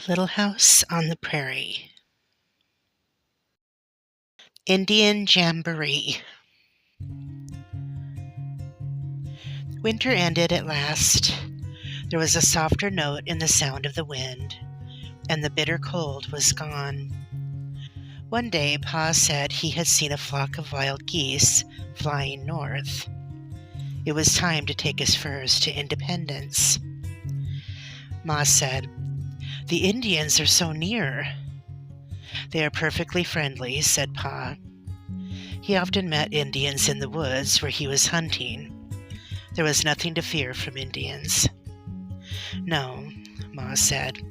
Little House on the Prairie. Indian Jamboree. Winter ended at last. There was a softer note in the sound of the wind, and the bitter cold was gone. One day, Pa said he had seen a flock of wild geese flying north. It was time to take his furs to Independence. Ma said, "The Indians are so near." "They are perfectly friendly," said Pa. He often met Indians in the woods where he was hunting. There was nothing to fear from Indians. "No," Ma said,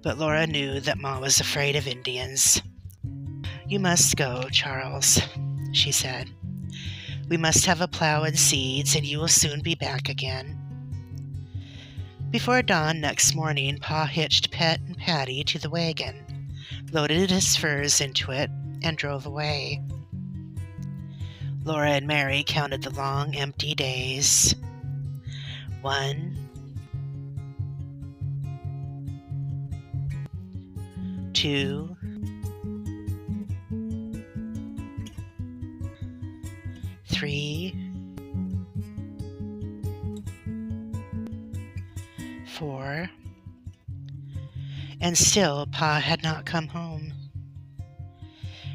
but Laura knew that Ma was afraid of Indians. "You must go, Charles," she said. "We must have a plow and seeds, and you will soon be back again." Before dawn next morning, Pa hitched Pet and Patty to the wagon, loaded his furs into it, and drove away. Laura and Mary counted the long, empty days. 1, 2, 3, 4, and still Pa had not come home.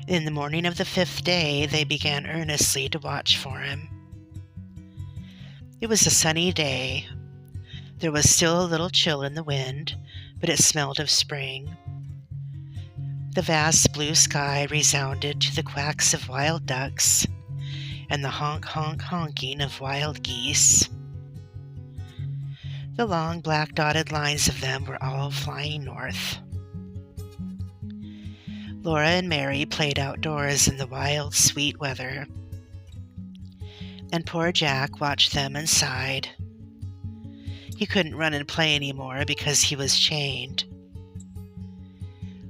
In the morning of the 5th day, they began earnestly to watch for him. It was a sunny day. There was still a little chill in the wind, but it smelled of spring. The vast blue sky resounded to the quacks of wild ducks and the honk-honk-honking of wild geese. The long black dotted lines of them were all flying north. Laura and Mary played outdoors in the wild, sweet weather, and poor Jack watched them and sighed. He couldn't run and play anymore because he was chained.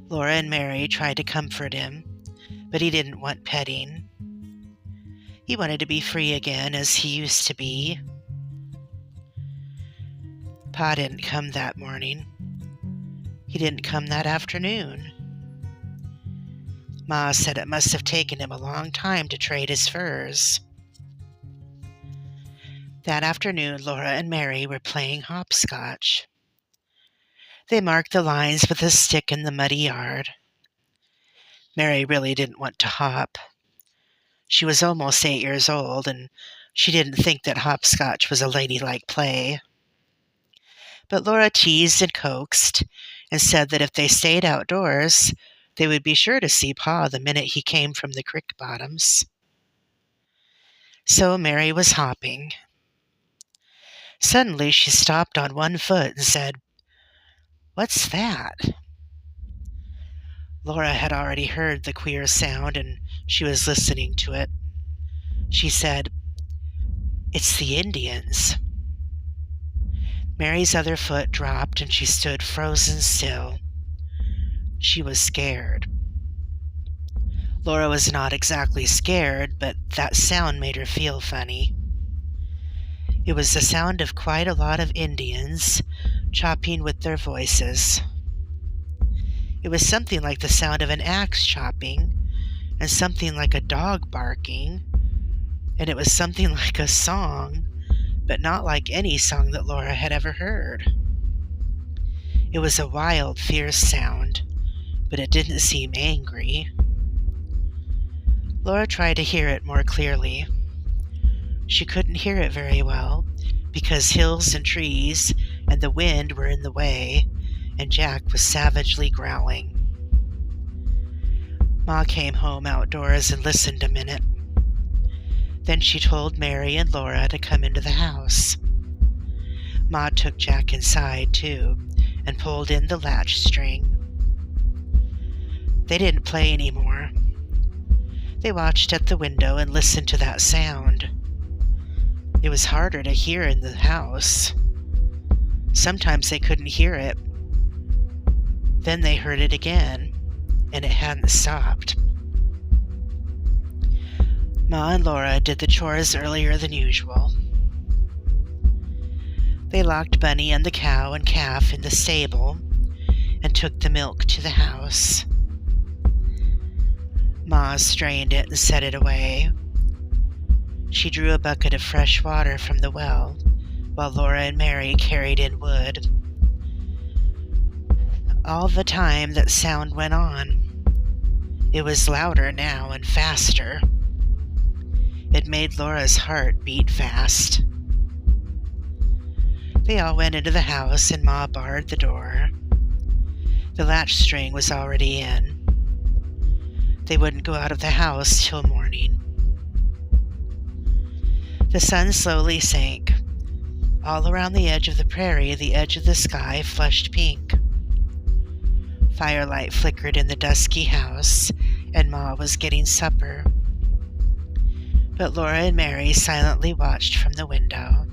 Laura and Mary tried to comfort him, but he didn't want petting. He wanted to be free again as he used to be. Pa didn't come that morning. He didn't come that afternoon. Ma said it must have taken him a long time to trade his furs. That afternoon, Laura and Mary were playing hopscotch. They marked the lines with a stick in the muddy yard. Mary really didn't want to hop. She was almost 8 years old, and she didn't think that hopscotch was a ladylike play. But Laura teased and coaxed and said that if they stayed outdoors, they would be sure to see Pa the minute he came from the creek bottoms. So Mary was hopping. Suddenly she stopped on one foot and said, "What's that?" Laura had already heard the queer sound, and she was listening to it. She said, "It's the Indians." Mary's other foot dropped, and she stood frozen still. She was scared. Laura was not exactly scared, but that sound made her feel funny. It was the sound of quite a lot of Indians chopping with their voices. It was something like the sound of an axe chopping, and something like a dog barking, and it was something like a song, but not like any song that Laura had ever heard. It was a wild, fierce sound, but it didn't seem angry. Laura tried to hear it more clearly. She couldn't hear it very well because hills and trees and the wind were in the way, and Jack was savagely growling. Ma came home outdoors and listened a minute. Then she told Mary and Laura to come into the house. Ma took Jack inside, too, and pulled in the latch string. They didn't play anymore. They watched at the window and listened to that sound. It was harder to hear in the house. Sometimes they couldn't hear it. Then they heard it again, and it hadn't stopped. Ma and Laura did the chores earlier than usual. They locked Bunny and the cow and calf in the stable and took the milk to the house. Ma strained it and set it away. She drew a bucket of fresh water from the well, while Laura and Mary carried in wood. All the time that sound went on. It was louder now and faster. It made Laura's heart beat fast. They all went into the house and Ma barred the door. The latch string was already in. They wouldn't go out of the house till morning. The sun slowly sank. All around the edge of the prairie, the edge of the sky flushed pink. Firelight flickered in the dusky house, and Ma was getting supper. But Laura and Mary silently watched from the window.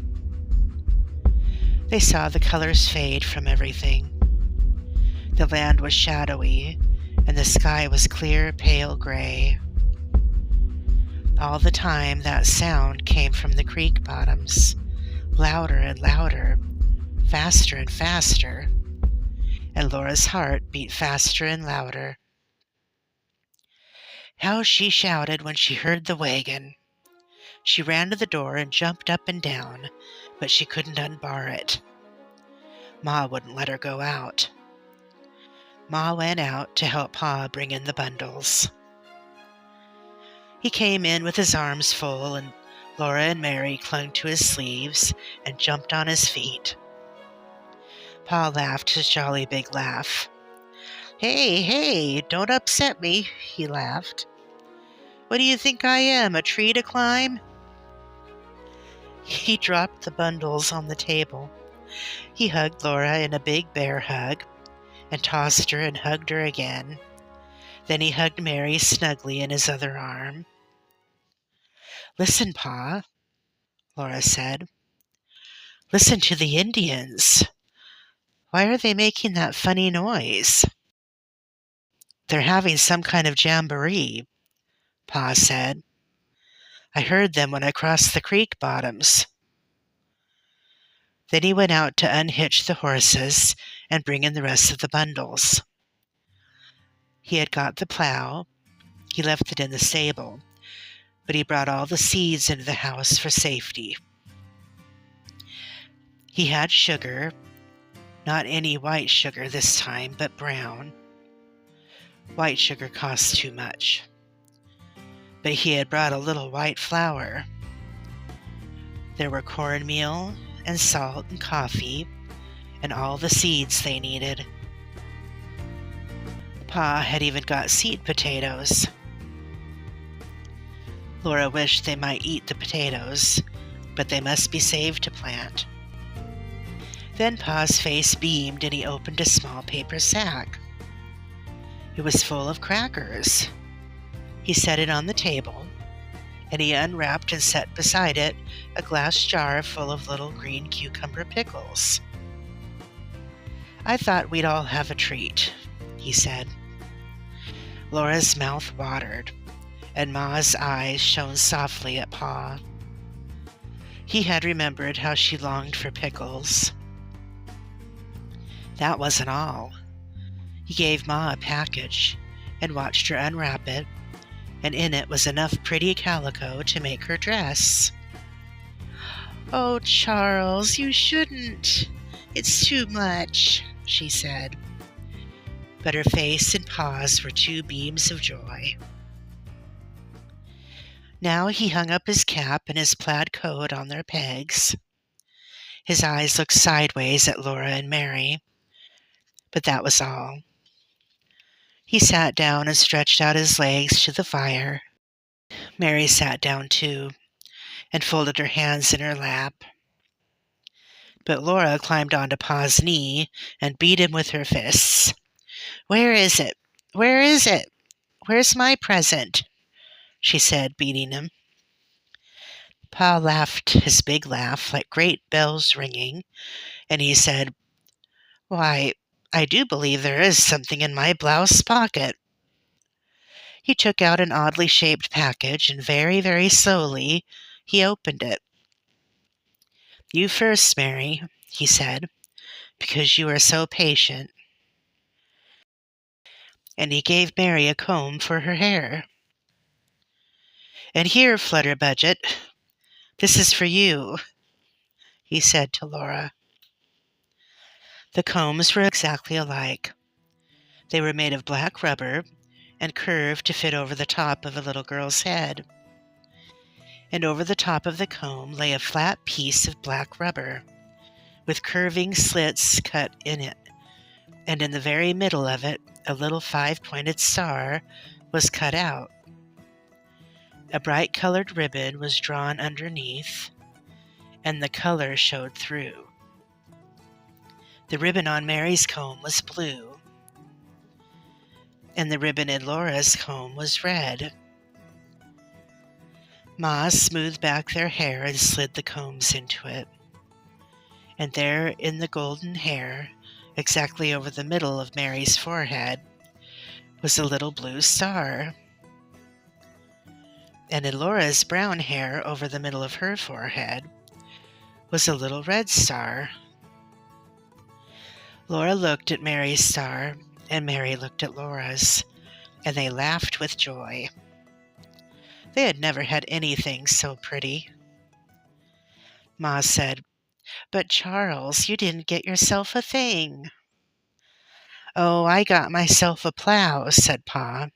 They saw the colors fade from everything. The land was shadowy, and the sky was clear, pale gray. All the time, that sound came from the creek bottoms, louder and louder, faster and faster, and Laura's heart beat faster and louder. How she shouted when she heard the wagon! She ran to the door and jumped up and down, but she couldn't unbar it. Ma wouldn't let her go out. Ma went out to help Pa bring in the bundles. He came in with his arms full, and Laura and Mary clung to his sleeves and jumped on his feet. Pa laughed his jolly big laugh. "Hey, hey, don't upset me," he laughed. "What do you think I am, a tree to climb?" He dropped the bundles on the table. He hugged Laura in a big bear hug and tossed her and hugged her again. Then he hugged Mary snugly in his other arm. "Listen, Pa," Laura said. "Listen to the Indians. Why are they making that funny noise?" "They're having some kind of jamboree," Pa said. "I heard them when I crossed the creek bottoms." Then he went out to unhitch the horses and bring in the rest of the bundles. He had got the plow. He left it in the stable, but he brought all the seeds into the house for safety. He had sugar, not any white sugar this time, but brown. White sugar costs too much. But he had brought a little white flour. There were cornmeal and salt and coffee and all the seeds they needed. Pa had even got seed potatoes. Laura wished they might eat the potatoes, but they must be saved to plant. Then Pa's face beamed and he opened a small paper sack. It was full of crackers. He set it on the table, and he unwrapped and set beside it a glass jar full of little green cucumber pickles. "I thought we'd all have a treat," he said. Laura's mouth watered, and Ma's eyes shone softly at Pa. He had remembered how she longed for pickles. That wasn't all. He gave Ma a package and watched her unwrap it, and in it was enough pretty calico to make her dress. "Oh, Charles, you shouldn't. It's too much," she said. But her face and Pa's were two beams of joy. Now he hung up his cap and his plaid coat on their pegs. His eyes looked sideways at Laura and Mary, but that was all. He sat down and stretched out his legs to the fire. Mary sat down too and folded her hands in her lap. But Laura climbed onto Pa's knee and beat him with her fists. "Where is it? Where is it? Where's my present?" she said, beating him. Pa laughed his big laugh like great bells ringing, and he said, "Why, I do believe there is something in my blouse pocket." He took out an oddly shaped package, and very, very slowly he opened it. "You first, Mary," he said, "because you are so patient." and he gave Mary a comb for her hair. "And here, Flutterbudget, this is for you," he said to Laura. The combs were exactly alike. They were made of black rubber and curved to fit over the top of a little girl's head. And over the top of the comb lay a flat piece of black rubber, with curving slits cut in it, and in the very middle of it a little 5-pointed star was cut out. A bright-colored ribbon was drawn underneath, and the color showed through. The ribbon on Mary's comb was blue, and the ribbon in Laura's comb was red. Ma smoothed back their hair and slid the combs into it. And there in the golden hair, exactly over the middle of Mary's forehead, was a little blue star. And in Laura's brown hair over the middle of her forehead was a little red star. Laura looked at Mary's star, and Mary looked at Laura's, and they laughed with joy. They had never had anything so pretty. Ma said, "But Charles, you didn't get yourself a thing." "Oh, I got myself a plow," said Pa.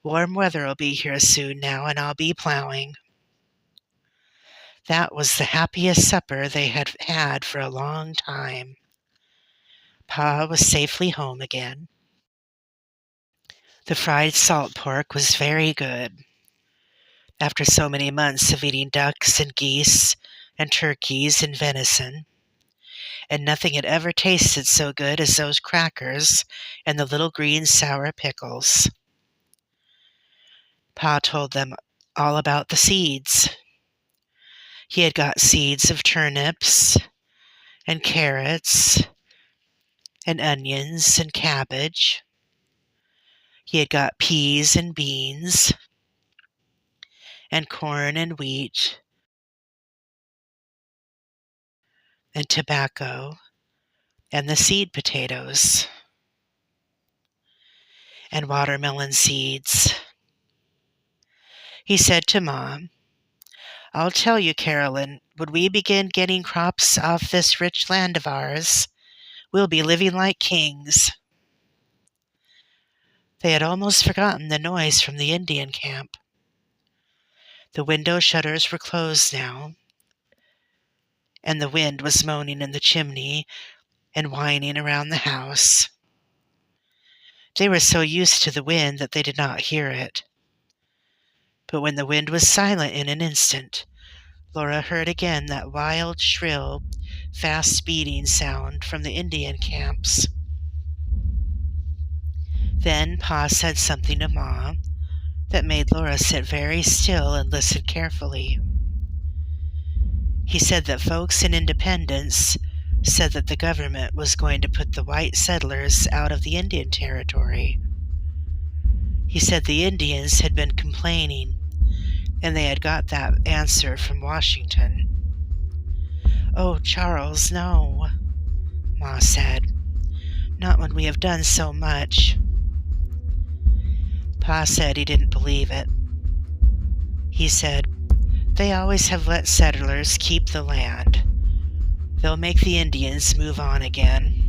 "Warm weather'll be here soon now, and I'll be plowing." That was the happiest supper they had had for a long time. Pa was safely home again. The fried salt pork was very good. After so many months of eating ducks and geese and turkeys and venison, and nothing had ever tasted so good as those crackers and the little green sour pickles. Pa told them all about the seeds. He had got seeds of turnips and carrots and onions and cabbage. He had got peas and beans and corn and wheat and tobacco and the seed potatoes and watermelon seeds. He said to Mom, "I'll tell you, Carolyn, when we begin getting crops off this rich land of ours, we'll be living like kings." They had almost forgotten the noise from the Indian camp. The window shutters were closed now, and the wind was moaning in the chimney and whining around the house. They were so used to the wind that they did not hear it. But when the wind was silent in an instant, Laura heard again that wild, shrill, fast-beating sound from the Indian camps. Then Pa said something to Ma that made Laura sit very still and listen carefully. He said that folks in Independence said that the government was going to put the white settlers out of the Indian Territory. He said the Indians had been complaining, and they had got that answer from Washington. "Oh, Charles, no," Ma said. "Not when we have done so much." Pa said he didn't believe it. He said, "They always have let settlers keep the land. They'll make the Indians move on again.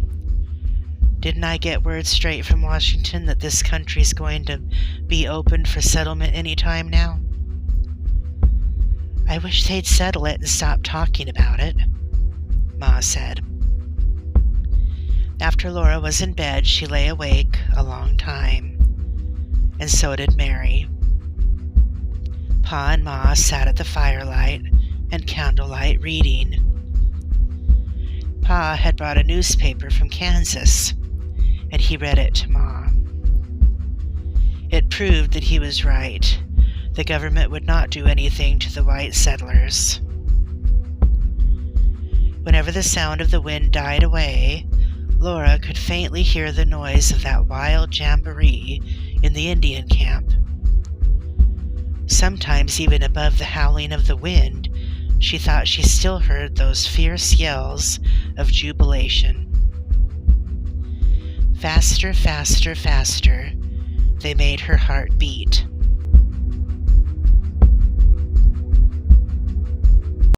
Didn't I get word straight from Washington that this country's going to be open for settlement any time now? I wish they'd settle it and stop talking about it," Ma said. After Laura was in bed, she lay awake a long time, and so did Mary. Pa and Ma sat at the firelight and candlelight reading. Pa had brought a newspaper from Kansas, and he read it to Ma. It proved that he was right. The government would not do anything to the white settlers. Whenever the sound of the wind died away, Laura could faintly hear the noise of that wild jamboree in the Indian camp. Sometimes, even above the howling of the wind, she thought she still heard those fierce yells of jubilation. Faster, faster, faster, they made her heart beat.